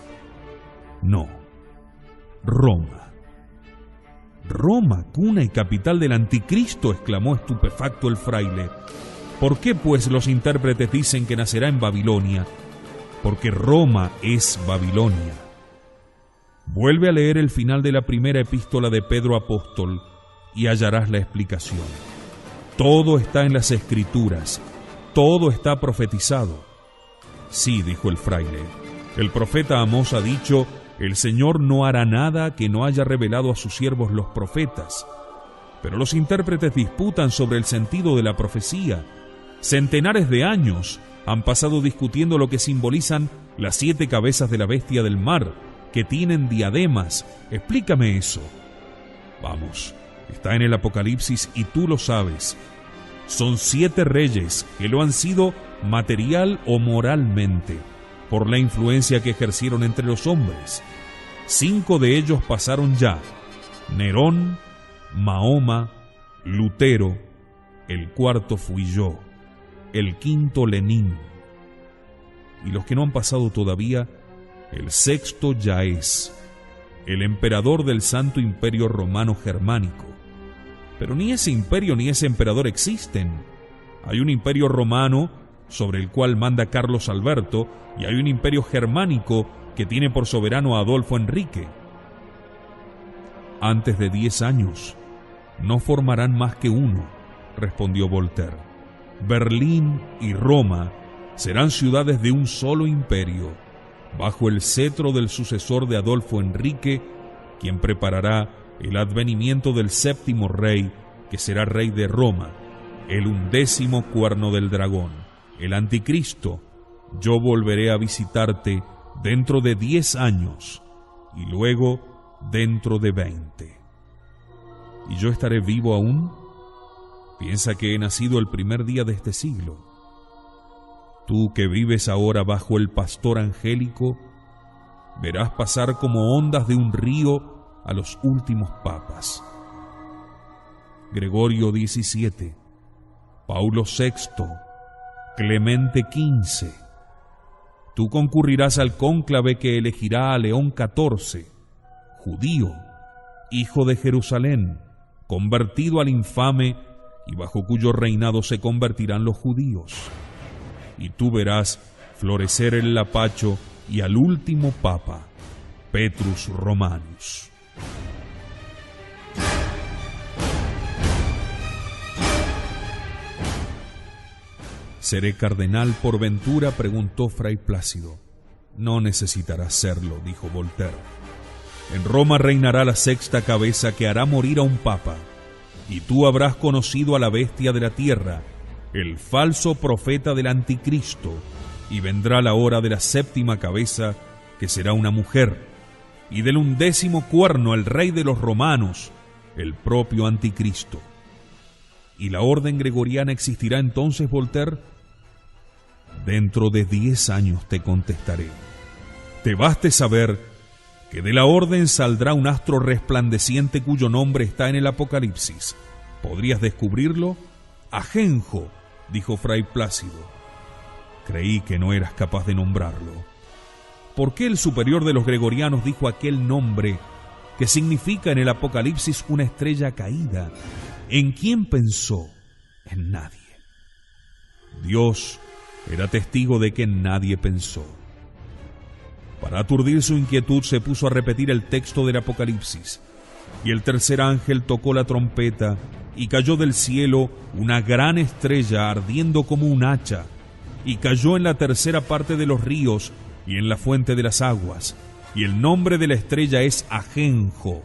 No. Roma. Roma, cuna y capital del anticristo, exclamó estupefacto el fraile. ¿Por qué pues los intérpretes dicen que nacerá en Babilonia? Porque Roma es Babilonia. Vuelve a leer el final de la primera epístola de Pedro Apóstol y hallarás la explicación. Todo está en las Escrituras, todo está profetizado. Sí, dijo el fraile, el profeta Amós ha dicho: el Señor no hará nada que no haya revelado a sus siervos los profetas. Pero los intérpretes disputan sobre el sentido de la profecía. Centenares de años han pasado discutiendo lo que simbolizan las 7 cabezas de la bestia del mar, que tienen diademas. Explícame eso. Vamos, está en el Apocalipsis y tú lo sabes. Son 7 reyes que lo han sido material o moralmente, por la influencia que ejercieron entre los hombres. 5 de ellos pasaron ya: Nerón, Mahoma, Lutero, el 4º fui yo, el 5º Lenin. Y los que no han pasado todavía, el 6º ya es, el emperador del Santo Imperio Romano Germánico. Pero ni ese imperio ni ese emperador existen. Hay un imperio romano sobre el cual manda Carlos Alberto, y hay un imperio germánico que tiene por soberano a Adolfo Enrique. Antes de 10 años no formarán más que uno, respondió Voltaire. Berlín y Roma serán ciudades de un solo imperio, bajo el cetro del sucesor de Adolfo Enrique, quien preparará el advenimiento del séptimo rey, que será rey de Roma, el 11º cuerno del dragón, el anticristo, yo volveré a visitarte dentro de 10 años y luego dentro de 20. ¿Y yo estaré vivo aún? Piensa que he nacido el primer día de este siglo. Tú que vives ahora bajo el pastor angélico, verás pasar como ondas de un río a los últimos papas. Gregorio XVII, Paulo VI, Clemente XV. Tú concurrirás al cónclave que elegirá a León XIV, judío, hijo de Jerusalén, convertido al infame y bajo cuyo reinado se convertirán los judíos. Y tú verás florecer el lapacho y al último papa, Petrus Romanus. ¿Seré cardenal por ventura?, preguntó Fray Plácido. No necesitarás serlo, dijo Voltaire. En Roma reinará la sexta cabeza que hará morir a un papa, y tú habrás conocido a la bestia de la tierra, el falso profeta del anticristo, y vendrá la hora de la séptima cabeza, que será una mujer, y del 11º cuerno el rey de los romanos, el propio anticristo. ¿Y la orden gregoriana existirá entonces, Voltaire? Dentro de 10 años te contestaré. Te baste saber que de la orden saldrá un astro resplandeciente cuyo nombre está en el Apocalipsis. ¿Podrías descubrirlo? Ajenjo, dijo Fray Plácido. Creí que no eras capaz de nombrarlo. ¿Por qué el superior de los gregorianos dijo aquel nombre que significa en el Apocalipsis una estrella caída? ¿En quién pensó? En nadie. Dios era testigo de que en nadie pensó. Para aturdir su inquietud se puso a repetir el texto del Apocalipsis, y el tercer ángel tocó la trompeta, y cayó del cielo una gran estrella ardiendo como un hacha, y cayó en la tercera parte de los ríos y en la fuente de las aguas, y el nombre de la estrella es Ajenjo.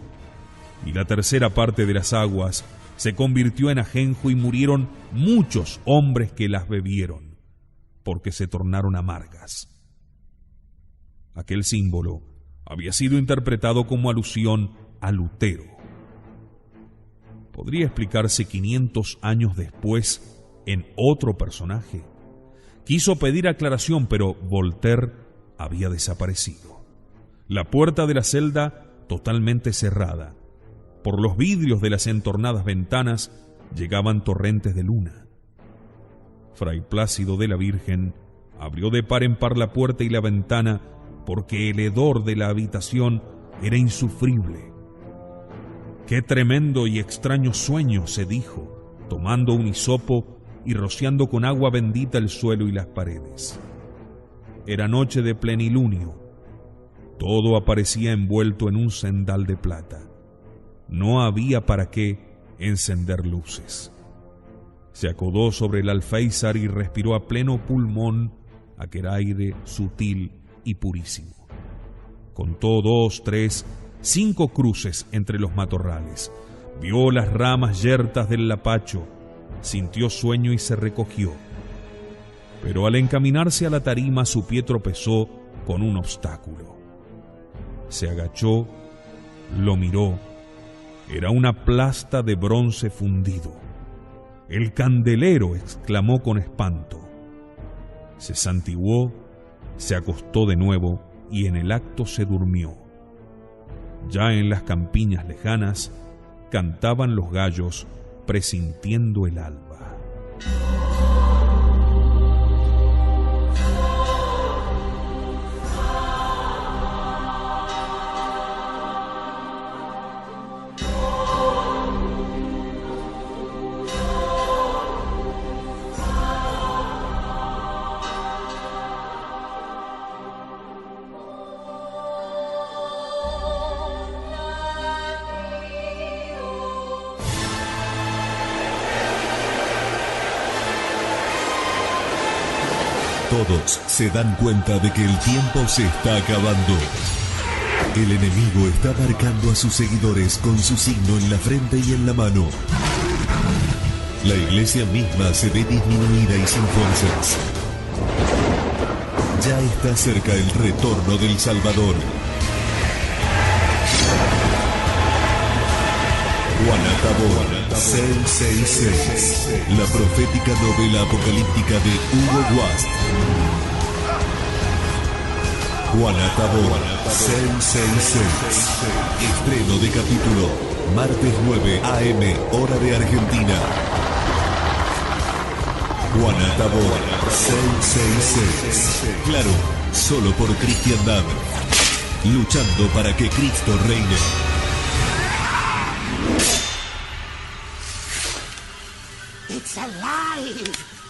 Y la tercera parte de las aguas se convirtió en ajenjo y murieron muchos hombres que las bebieron, porque se tornaron amargas. Aquel símbolo había sido interpretado como alusión a Lutero. ¿Podría explicarse 500 años después en otro personaje? Quiso pedir aclaración, pero Voltaire había desaparecido. La puerta de la celda totalmente cerrada. Por los vidrios de las entornadas ventanas llegaban torrentes de luna. Fray Plácido de la Virgen abrió de par en par la puerta y la ventana porque el hedor de la habitación era insufrible. ¡Qué tremendo y extraño sueño!, se dijo, tomando un hisopo y rociando con agua bendita el suelo y las paredes. Era noche de plenilunio. Todo aparecía envuelto en un cendal de plata. No había para qué encender luces. Se acodó sobre el alféizar y respiró a pleno pulmón aquel aire sutil y purísimo. Contó 2, 3, 5 cruces entre los matorrales. Vio las ramas yertas del lapacho, sintió sueño y se recogió. Pero al encaminarse a la tarima su pie tropezó con un obstáculo. Se agachó, lo miró. Era una plasta de bronce fundido. ¡El candelero!, exclamó con espanto. Se santiguó, se acostó de nuevo y en el acto se durmió. Ya en las campiñas lejanas cantaban los gallos presintiendo el alba. Todos se dan cuenta de que el tiempo se está acabando. El enemigo está marcando a sus seguidores con su signo en la frente y en la mano. La iglesia misma se ve disminuida y sin fuerzas. Ya está cerca el retorno del Salvador. Juana Tabor 666, la profética novela apocalíptica de Hugo Guast. Juana Tabor 666, estreno de capítulo, martes 9 AM, hora de Argentina. Juana Tabor 666, claro, solo por cristiandad, luchando para que Cristo reine. It's alive!